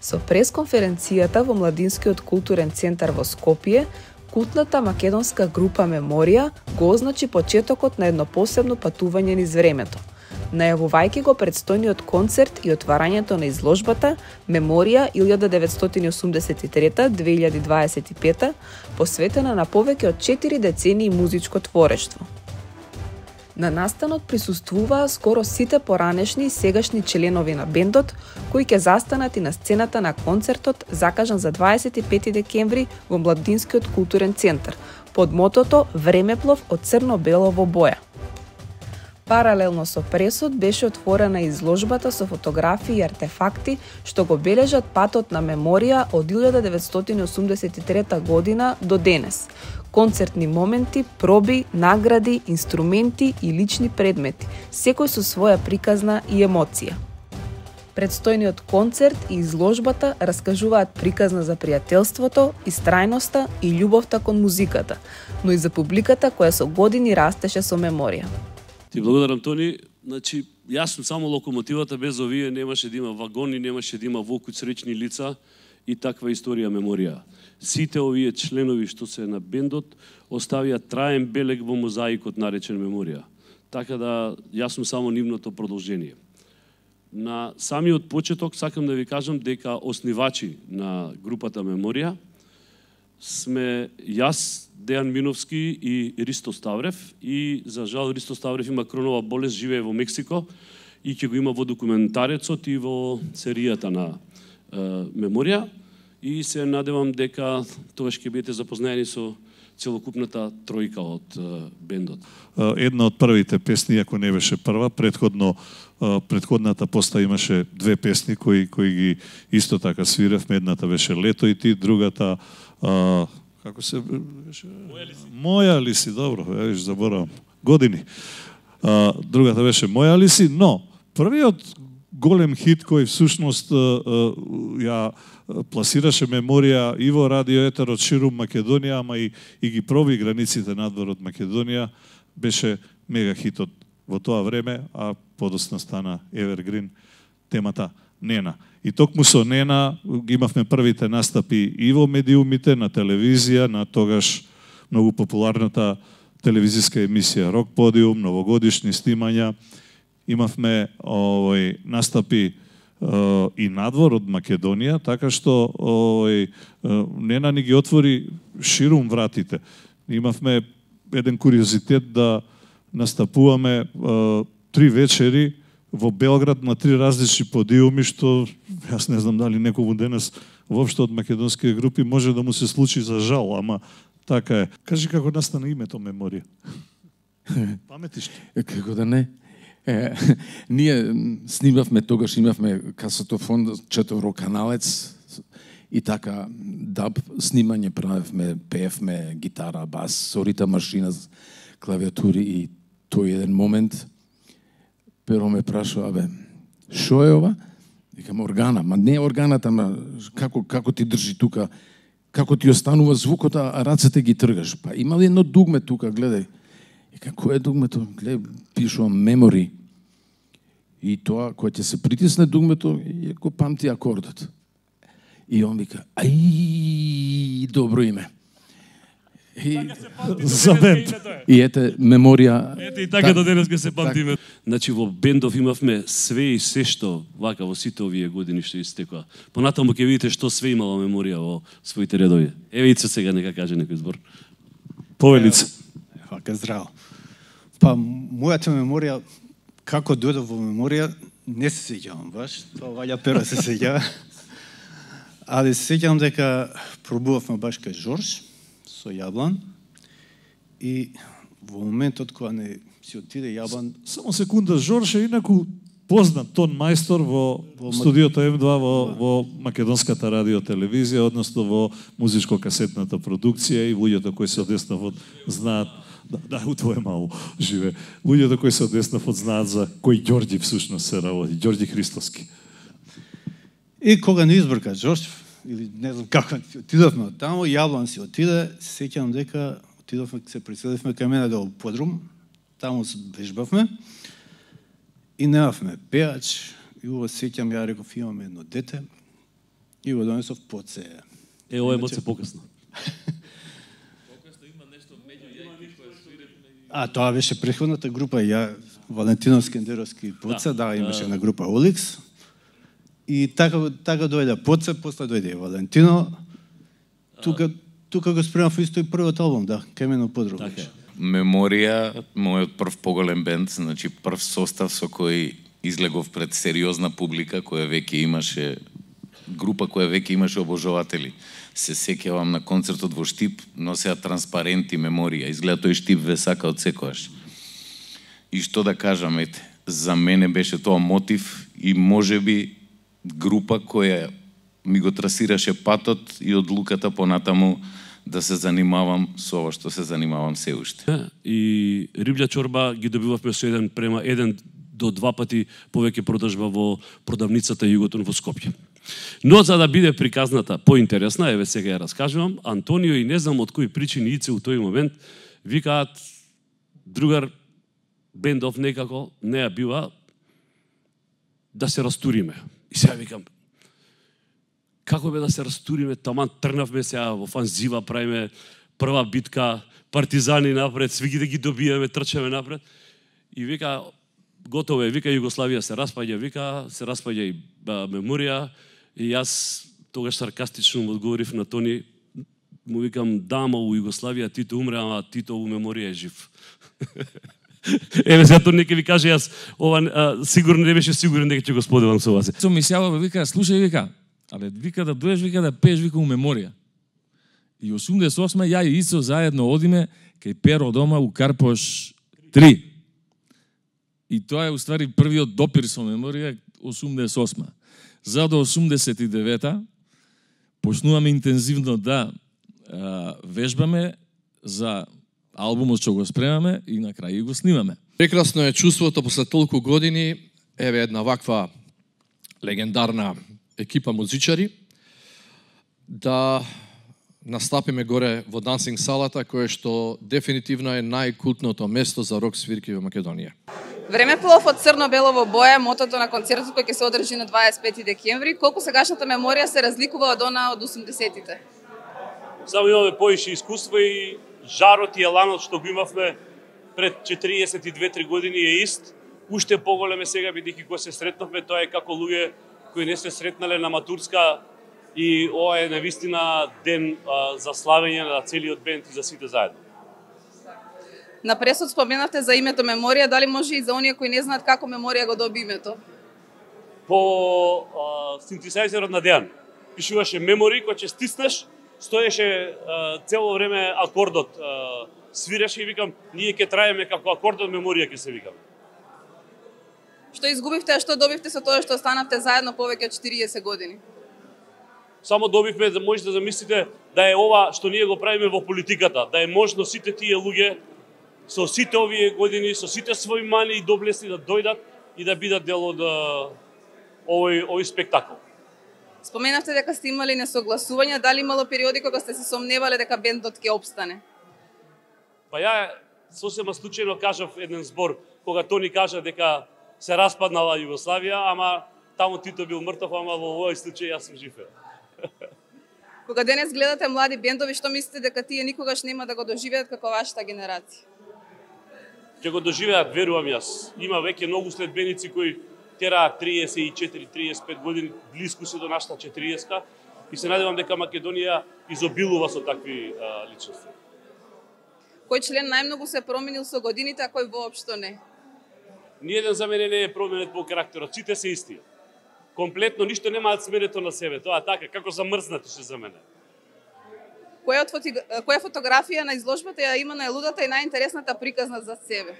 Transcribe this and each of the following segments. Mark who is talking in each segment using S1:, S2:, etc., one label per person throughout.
S1: Со пресконференцијата во Младинскиот културен центар во Скопје, култната македонска група Меморија го означи почетокот на едно посебно патување низ времето. Најавувајќи го предстојниот концерт и отварањето на изложбата Меморија 1983-2025, посветена на повеќе од 4 децении музичко творештво. На настанот присуствуваа скоро сите поранешни и сегашни членови на бендот, кои ќе застанат и на сцената на концертот закажан за 25 декември во Младинскиот културен центар, под мотото Времеплов од црно-белово боја. Паралелно со пресот беше отворена изложбата со фотографии и артефакти што го бележат патот на Меморија од 1983 година до денес. Концертни моменти, проби, награди, инструменти и лични предмети, секој со своја приказна и емоција. Предстојниот концерт и изложбата раскажуваат приказна за пријателството, истрајноста и љубовта кон музиката, но и за публиката која со години растеше со Меморија.
S2: Ти благодарам, Тони. Значи, јас сум само локомотивата, без овие немаше да има вагони, немаше да има волку среќни лица и таква историја Меморија. Сите овие членови што се на бендот оставија траен белег во мозаикот наречен Меморија. Така да јас сум само нивното продолжение. На самиот почеток сакам да ви кажам дека основачи на групата Меморија сме јас, Дејан Миновски и Ристо Ставрев, и за жал Ристо Ставрев има кронова болест, живее во Мексико и ќе го има во документарецот и во серијата на Меморија, и се надевам дека тогаш ќе бидете запознаени со целокупната тројка од бендот.
S3: Една од првите песни, ако не беше прва, предходната поста имаше две песни кои ги исто така свиревме. Едната беше Лето и ти, другата како се беше? Моја ли си, добро, ја виж заборавам. Години. Другата беше Моја ли си, но првиот голем хит кој всушност ја пласираше Меморија и во радио етер од ширум Македонија, ама и ги проби границите надвор од Македонија, беше мега хитот во тоа време, а подосна стана Evergreen темата Нена. И токму со Нена имавме првите настапи и во медиумите, на телевизија, на тогаш многу популарната телевизиска емисија Рок Подиум, новогодишни снимања. Имавме настапи и надвор од Македонија, така што Нена ни ги отвори ширум вратите. Имавме еден куриозитет да настапуваме 3 вечери во Белград на 3 различни подиуми, што јас не знам дали некому денес воопшто од македонски групи може да му се случи, за жал, ама така е. Кажи како настана името Меморија. Паметиш ти?
S4: Како да не? Ние снимавме, тогаш имавме касетофон, 4-каналец и така даб снимање правевме, пеевме гитара, бас, сорита машина, клавиатури, и тој еден момент Перо ме праша, шо е ова? Викам, органа. Ма не е органата, ма како ти држи тука, како ти останува звукот, а рацете ги тргаш. Па има ли едно дугме тука, гледај. Викам, кој е дугмето? Гледај, пишувам Memory. И тоа, кој ќе се притисне дугмето, го памти акордот. И он вика, ај, добро име.
S3: За бенд.
S4: И ете Меморија.
S2: Ете и така до денес ке се памти име. Значи во бендов имавме све и се што вака во сите овие години што истекоа. Понатаму ќе видите што све имала Меморија во своите редови. Еве Ице сега нека каже некој збор.
S3: Повелица.
S5: Вака здраво. Па мојата Меморија, како дојдов во Меморија, не се сеќавам баш. Тоа ваља Пера се сеќава. Али се сеќавам дека пробувавме баш кај Жорж со Јаблан, и во моментот кога не си отиде Јаблан...
S3: Само секунда, Жорж е инаку познат тон мајстор во студиото М2 во македонската радио-телевизија, односно во музичко-касетната продукција, и луѓето кои се одеснав знаат, да, у твое мало живе, луѓето кои се одеснав знаат за кој Ѓорѓи всушност се работи, Ѓорѓи Христоски.
S5: И кога не избрка Жорж, или не знам како, отидовме од таму, Јаблан си отиде, се сеќавам дека отидовме, се преселивме кај мене до подрум, таму вежбавме и немавме пеач, и ова сеќам, ја реков, имаме едно дете, и го донесов Поце.
S2: Ова е моце покасно.
S5: А, тоа беше претходната група, ја, Валентино Скендеровски и Поце, да, имаше една група Оликс. И така дојде Поце, после дојде и Валентино. Тука го спремав исто и првиот албум, да, Кемено подруг.
S2: Така.
S6: Меморија, мојот прв поголем бенд, значи прв состав со кој излегов пред сериозна публика, која веќе имаше група која веќе имаше обожаватели. Се сеќавам на концертот во Штип, носеа транспаренти Меморија. Изгледа тој Штип ве сака од секојаш. И што да кажам, ете, за мене беше тоа мотив и можеби група која ми го трасираше патот и одлуката понатаму да се занимавам со ова што се занимавам се уште.
S2: И риблја чорба ги добивавме со 1:1 до 2 пати повеќе продажба во продавницата Југотон во Скопје. Но за да биде приказната поинтересна, еве сега ја раскажувам, Антонио и не знам од кои причини Ице у тој момент викаат другар бендов некако не ја бива да се растуриме. И сега викам, како бе да се растуриме, таман тргнавме сега во фанзива, правиме прва битка, партизани напред, свигите ги добијаме, трчаме напред. И вика, готово е, вика Југославија се распаѓа, вика, се распаѓа и Меморија. И јас тогаш саркастично му одговорив на Тони, му викам, дама у Југославија Тито умре, ама Тито у Меморија е жив. Еве сега Тони ќе ви каже, јас ова сигурно не беше сигурен дека ќе го споделам со вас.
S7: Со ми сјава, вика, слушај, вика, але вика да доеш, вика да пееш, вика у Меморија. И 88 ја и Ицо заедно одиме кај Перо дома у Карпош 3. И тоа е уствари првиот допир со Меморија 88. За до 89-та почнуваме интензивно да вежбаме за албумот што го спремаме и на крај го снимаме.
S8: Прекрасно е чувството после толку години, еве една ваква легендарна екипа музичари, да настапиме горе во Дансинг салата, кое што дефинитивно е најкултното место за рок свирки во Македонија.
S1: Време плов од црно-белово боја, мотото на концертот кој ќе се одржи на 25 декември. Колку сегашната Меморија се разликува од она од 80-тите?
S2: Само имаме поише искуство и жарот и еланот што го имавме пред 42-3 години е ист. Уште поголем е сега, бидејќи кога се сретнавме, тоа е како луѓе кои не се сретнале на матурска и ова е навистина ден за славење на целиот бенд и за сите заедно.
S1: На пресот споменавте за името Меморија, дали може и за оние кои не знаат како Меморија го доби името?
S2: По синтезајзерот на Дејан пишуваше Memory, кој ќе стиснеш, стоеше цело време акордот, свиреше и викам, ние ќе траеме како акордот Меморија ќе се викаме.
S1: Што изгубивте, а што добивте со тоа што останавте заедно повеќе од 40 години?
S2: Само добивме да можете да замислите да е ова што ние го правиме во политиката, да е можно сите тие луѓе со сите овие години, со сите своји мани и доблести да дојдат и да бидат дел од овој спектакл.
S1: Споменавте дека сте имали несогласувања, дали имало периоди кога сте се сомневале дека бендот ќе опстане?
S2: Па ја сосема случајно кажав еден збор, кога Тони кажа дека се распаднала Југославија, ама таму Тито бил мртов, ама во овој случај јас сум жив.
S1: Кога денес гледате млади бендови, што мислите дека тие никогаш нема да го доживеат како вашата генерација?
S2: Ќе го доживеат, верувам јас. Има веќе многу следбеници кои тераат 34-35 години, близко се до нашата 40-ка и се надевам дека Македонија изобилува со такви личности.
S1: Кој член најмногу се променил со годините, а кој воопшто не?
S2: Ниеден за мене не е променет по карактерот, сите се исти. Комплетно ништо немаат смерето на себе, тоа така, како замрзнати се за мене.
S1: Која фотографија на изложбата ја има најлудата и најинтересната приказна за себе?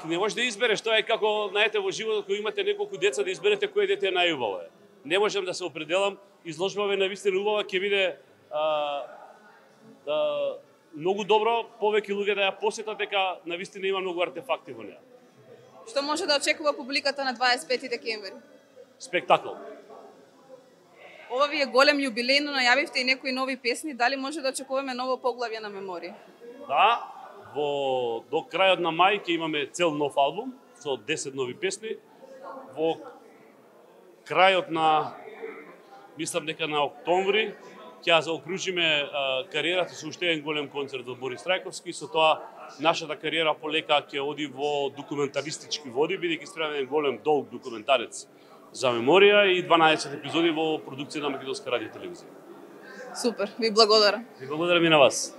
S2: Не можеш да избереш, тоа е како, знаете, во животот кој имате неколку деца да изберете кој дете е најубаво. Не можам да се определам, изложбава е навистина убава, ќе биде многу добро, повеќе луѓе да ја посетат дека навистина има многу артефакти во неа.
S1: Што може да очекува публиката на 25 декември?
S2: Спектакл.
S1: Ова ви е голем јубилеј, но најавивте и некои нови песни, дали може да очекуваме ново поглавје на Меморија?
S2: Да, до крајот на мај ќе имаме цел нов албум со 10 нови песни. Во крајот на мислам дека на октомври ќе ја заокружиме кариерата со уште еден голем концерт од Борис Трајковски, со тоа нашата кариера полека ќе оди во документаристички води, бидејќи спремаме еден голем долг документарец за меморија и 12 епизоди во продукција на Македонска радио телевизија.
S1: Супер, ви благодарам.
S2: Ви благодарам и на вас.